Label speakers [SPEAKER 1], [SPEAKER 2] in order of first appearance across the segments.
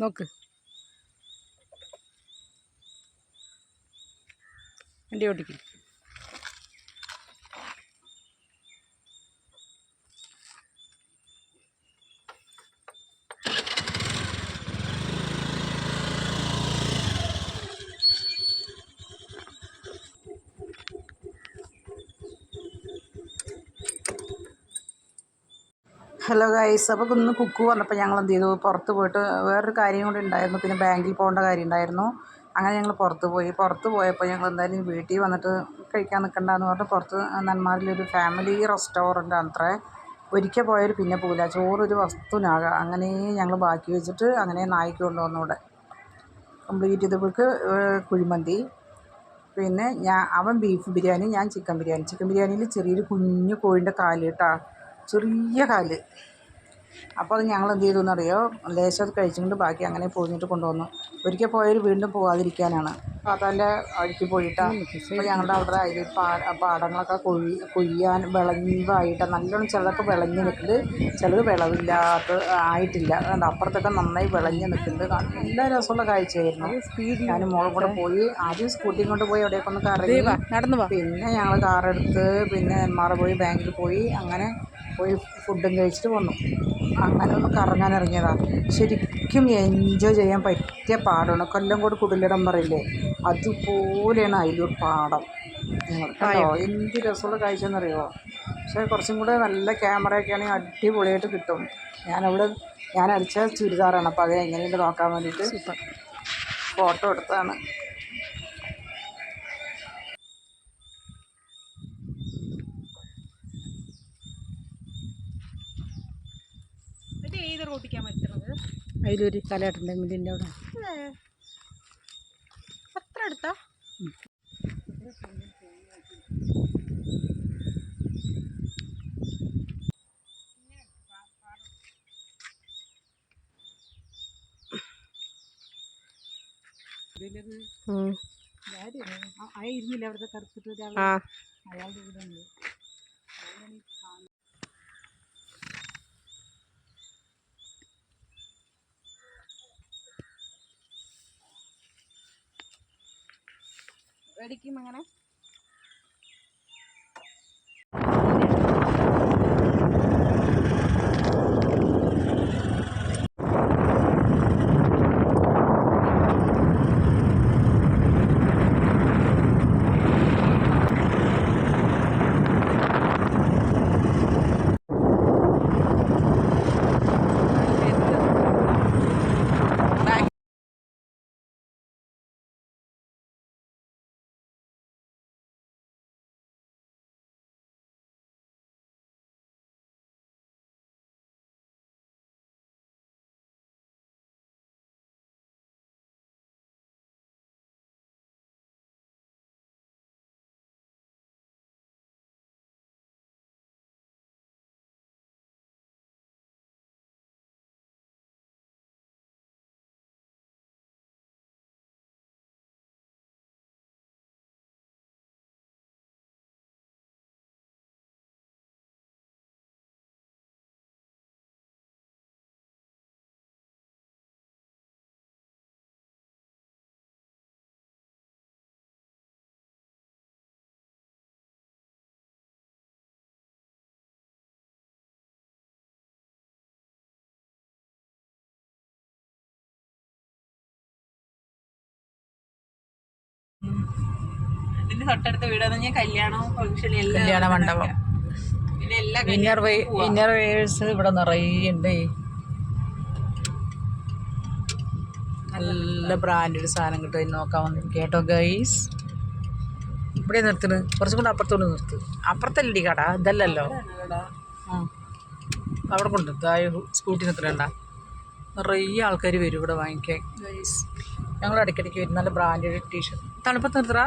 [SPEAKER 1] നോക്ക് വണ്ടി ഓടിക്കും. ഹലോ ഗൈസ്, അപ്പോൾ ഇന്ന് കുക്കു വന്നപ്പോൾ ഞങ്ങൾ എന്ത് ചെയ്തു, പുറത്ത് പോയിട്ട് വേറൊരു കാര്യം കൂടി ഉണ്ടായിരുന്നു. പിന്നെ ബാങ്കിൽ പോകേണ്ട കാര്യം ഉണ്ടായിരുന്നു. അങ്ങനെ ഞങ്ങൾ പുറത്ത് പോയപ്പോൾ ഞങ്ങൾ എന്തായാലും വീട്ടിൽ വന്നിട്ട് കഴിക്കാൻ നിൽക്കണ്ടെന്ന് പറഞ്ഞിട്ട് പുറത്ത് നെന്മാറിലൊരു ഫാമിലി റെസ്റ്റോറൻ്റ് ആണത്രേ. ഒരിക്കൽ പോയാൽ പിന്നെ പോകില്ല, ചോറൊരു വസ്തുനാകാം. അങ്ങനെ ഞങ്ങൾ ബാക്കി വെച്ചിട്ട് അങ്ങനെ നായ്ക്ക് കൊണ്ടുവന്നു. ഇവിടെ കംപ്ലീറ്റ് ചെയ്തപ്പോൾക്ക് കുഴിമന്തി, പിന്നെ അവൻ ബീഫ് ബിരിയാണി, ഞാൻ ചിക്കൻ ബിരിയാണിയിൽ ചെറിയൊരു കുഞ്ഞു കോഴിൻ്റെ കാല് കേട്ടോ, ചെറിയ കാല്. അപ്പോൾ അത് ഞങ്ങൾ എന്ത് ചെയ്തു എന്നറിയോ, ലേശം അത് കഴിച്ചുകൊണ്ട് ബാക്കി അങ്ങനെ പൊതിഞ്ഞിട്ട് കൊണ്ടുവന്നു. ഒരിക്കൽ പോയാൽ വീണ്ടും പോകാതിരിക്കാനാണ്. അപ്പോൾ അതല്ലേ അഴുക്കി പോയിട്ടാണ്. അപ്പോൾ ഞങ്ങളുടെ അവിടെ അതിൽ പാടങ്ങളൊക്കെ കൊയ്യാൻ വിളഞ്ഞായിട്ട് നല്ലോണം, ചിലതൊക്കെ വിളഞ്ഞ് നിൽക്കുന്നുണ്ട്, ചിലത് വിളവില്ലാത്ത ആയിട്ടില്ല. അതുകൊണ്ട് അപ്പുറത്തൊക്കെ നന്നായി വിളഞ്ഞ് നിൽക്കുന്നുണ്ട്. നല്ല രസമുള്ള കാഴ്ചയായിരുന്നു. ഞാനും മോളും കൂടെ പോയി. ആദ്യം സ്കൂട്ടിയും കൊണ്ട് പോയി അവിടേക്ക് ഒന്ന് കറങ്ങി നടന്നു. പിന്നെ ഞങ്ങൾ കാറെടുത്ത് പിന്നെ നെന്മാറ പോയി, ബാങ്കിൽ പോയി, അങ്ങനെ പോയി ഫുഡും കഴിച്ചിട്ട് വന്നു. അങ്ങനെ ഒന്ന് കറങ്ങാൻ ഇറങ്ങിയതാണ്. ശരിക്കും എൻജോയ് ചെയ്യാൻ പറ്റിയ പാടമാണ്. കൊല്ലംകോട് കുടിലിടം പറയില്ലേ, അതുപോലെയാണ് അയിലൂർ പാടം. നിങ്ങൾ കണ്ടോ എന്ത് രസമുള്ള കാഴ്ച എന്നറിയുമോ. പക്ഷേ കുറച്ചും കൂടെ നല്ല ക്യാമറയൊക്കെ ആണെങ്കിൽ അടിപൊളിയായിട്ട് കിട്ടും. ഞാൻ അടിച്ച ചുരിദാറാണ്, അപ്പോൾ അത് എങ്ങനെയുണ്ട് നോക്കാൻ വേണ്ടിയിട്ട് ഫോട്ടോ എടുത്തതാണ്.
[SPEAKER 2] ഓടിക്കാൻ പറ്റുന്നത്
[SPEAKER 1] അതിലൊരു കലയാട്ടുണ്ട് മില്ലിൻ്റെ അവിടെ.
[SPEAKER 2] അത്ര അടുത്താ?
[SPEAKER 1] ഇരുന്നില്ല അവിടുത്തെ കറുത്തിട്ട് അയാളുടെ വീട് ഉണ്ട്.
[SPEAKER 2] അടിക്കും അങ്ങനെ. ഇതിന്റെ തൊട്ടടുത്ത വീടാന്ന് പറഞ്ഞാൽ കല്യാണവും ഫംഗ്ഷൻ
[SPEAKER 1] കല്യാണ മണ്ഡപം.
[SPEAKER 2] പിന്നെ എല്ലാ
[SPEAKER 1] ഇന്നർ വെയേഴ്സ് ഇവിടെ നിറയുണ്ട്. നല്ല ബ്രാൻഡഡ് സാധനം കിട്ടും. അതിന് നോക്കാൻ വന്നിരിക്കും കേട്ടോ ഗൈസ്. ഇവിടെ നിർത്തുന്നു, കുറച്ചും കൂടെ അപ്പുറത്തോട്ട് നിർത്ത്. അപ്പുറത്തല്ലേ കട, ഇതല്ലല്ലോ. അവിടെ കൊണ്ട് സ്കൂട്ടി നിർത്തണ്ട. നിറയെ ആൾക്കാർ വരും ഇവിടെ വാങ്ങിക്കാൻ ഗൈസ്. ഞങ്ങൾ ഇടയ്ക്കിടയ്ക്ക് വരും. നല്ല ബ്രാൻഡഡ് ടീഷർട്ട്. തണുപ്പത്ത് നിർത്തടാ.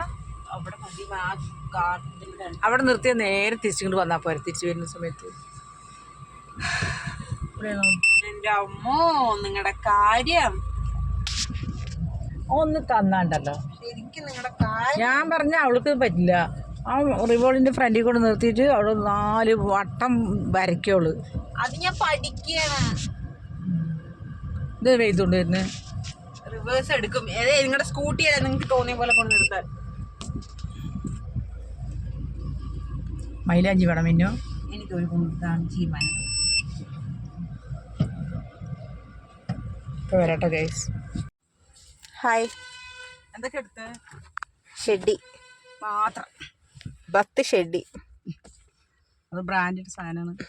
[SPEAKER 1] അവിടെ നിർത്തിയാൽ നേരെ തിരിച്ചിങ്ങോട്ട് വന്നാൽ പോരെ. തിരിച്ചു വരുന്ന സമയത്ത്
[SPEAKER 2] എൻ്റെ അമ്മോ നിങ്ങളുടെ കാര്യം
[SPEAKER 1] ഒന്ന് തന്നാണ്ടല്ലോ.
[SPEAKER 2] ശരിക്കും നിങ്ങളുടെ കാര്യം
[SPEAKER 1] ഞാൻ പറഞ്ഞ അവൾക്ക് പറ്റില്ല. ആ റിവോൾവിൻ്റെ ഫ്രണ്ടിൽ കൊണ്ട് നിർത്തിയിട്ട് അവിടെ 4 വട്ടം വരയ്ക്കുള്ളൂ.
[SPEAKER 2] അത് ഞാൻ പഠിക്കുകയാണ്.
[SPEAKER 1] ഇത് വെയ്തുകൊണ്ട് വരുന്നത്
[SPEAKER 2] റിവേഴ്സ് എടുക്കും. ഏതേ നിങ്ങളുടെ സ്കൂട്ടി ഏതാ നിങ്ങൾക്ക് തോന്നിയ പോലെ കൊണ്ട് നിർത്താൻ.
[SPEAKER 1] മൈലാഞ്ചി വേണം മിന്നോ.
[SPEAKER 2] എനിക്കൊരു കുന്താണ് ജീവൻ.
[SPEAKER 1] ഇപ്പോൾ വരട്ടെ ഗൈസ്.
[SPEAKER 2] ഹായ്.
[SPEAKER 1] എന്തൊക്കെ എടുത്ത്?
[SPEAKER 2] ഷെഡി
[SPEAKER 1] മാത്രം.
[SPEAKER 2] ബത്ത് ഷെഡി.
[SPEAKER 1] അത് ബ്രാൻഡഡ് സാധനമാണ്.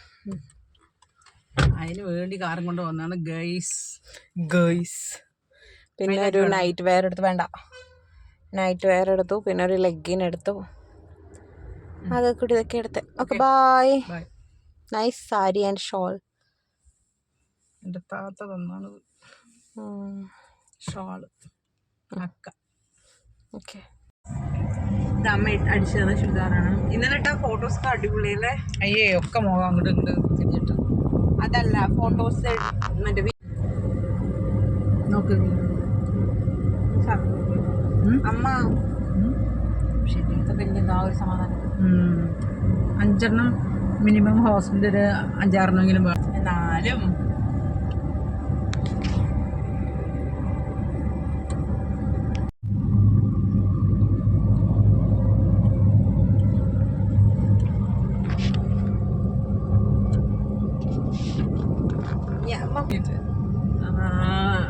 [SPEAKER 1] അതിന് വേണ്ടി കാറും കൊണ്ട് വന്നതാണ് ഗൈസ്.
[SPEAKER 2] പിന്നെ ഒരു നൈറ്റ് വെയർ എടുത്തു. വേണ്ട, നൈറ്റ് വെയർ എടുത്തു. പിന്നെ ഒരു ലെഗിൻ എടുത്തു. അതൊക്കെ കൂടി ഇതൊക്കെ എടുത്ത്. Okay bye. Nice sari and shawl.
[SPEAKER 1] എൻ്റെ താത്ത തന്നാണ് ഷോള്. അക്ക.
[SPEAKER 2] ഓക്കെ.
[SPEAKER 1] അമ്മ അടിച്ചു തന്ന ചുരിദാറാണ്.
[SPEAKER 2] ഇന്നലെ ഇട്ട ഫോട്ടോസ് ഒക്കെ അടിപൊളിയല്ലേ?
[SPEAKER 1] അയ്യേ ഒക്കെ മുഖം അങ്ങോട്ട് ഇങ്ങോട്ട് തിരിഞ്ഞിട്ട്.
[SPEAKER 2] അതല്ല ഫോട്ടോസ് മറ്റേ
[SPEAKER 1] നോക്ക്
[SPEAKER 2] അമ്മ ശരിയൊക്കെ പിന്നെ എന്താ ഒരു സമാധാനം.
[SPEAKER 1] 5 മിനിമം ഹോസ്പിറ്റൽ ഒരു 5-6 വേണം.
[SPEAKER 2] എന്നാലും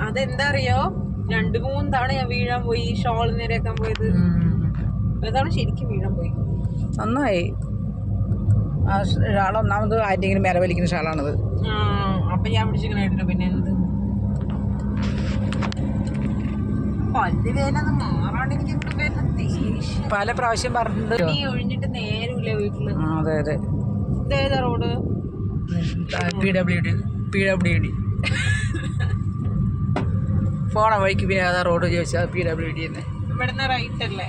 [SPEAKER 2] അതെന്താ അറിയോ, 2-3 തവണ ഞാൻ വീഴാൻ പോയി. ഷോൾ നേരെയാക്കാൻ പോയത് അതാണ് ശരിക്കും വീഴാൻ പോയി.
[SPEAKER 1] നന്നായി. ആ ഷാൾ ഒന്നാമത് ആരെങ്കിലും മേലെ വലിക്കുന്ന ഷാളാണത്.
[SPEAKER 2] അപ്പൊ ഞാൻ പിടിച്ചിങ്ങനെ ഇട്ടിട്ട് പിന്നെ എന്ത് പല്ല് വേദന മാറാണ്ട് എനിക്ക്
[SPEAKER 1] പല പ്രാവശ്യം പറഞ്ഞിട്ടുണ്ട്.
[SPEAKER 2] നീ ഒഴിഞ്ഞിട്ട് നേരമില്ല വീട്ടില്.
[SPEAKER 1] അതെ അതെ.
[SPEAKER 2] ഇതേതാ റോഡ്?
[SPEAKER 1] PWD. പോണ വഴിക്ക് പിന്നെ ഏതാ റോഡ് ചോദിച്ചാൽ PWD തന്നെ.
[SPEAKER 2] ഇവിടുന്ന് റൈറ്റ് അല്ലേ?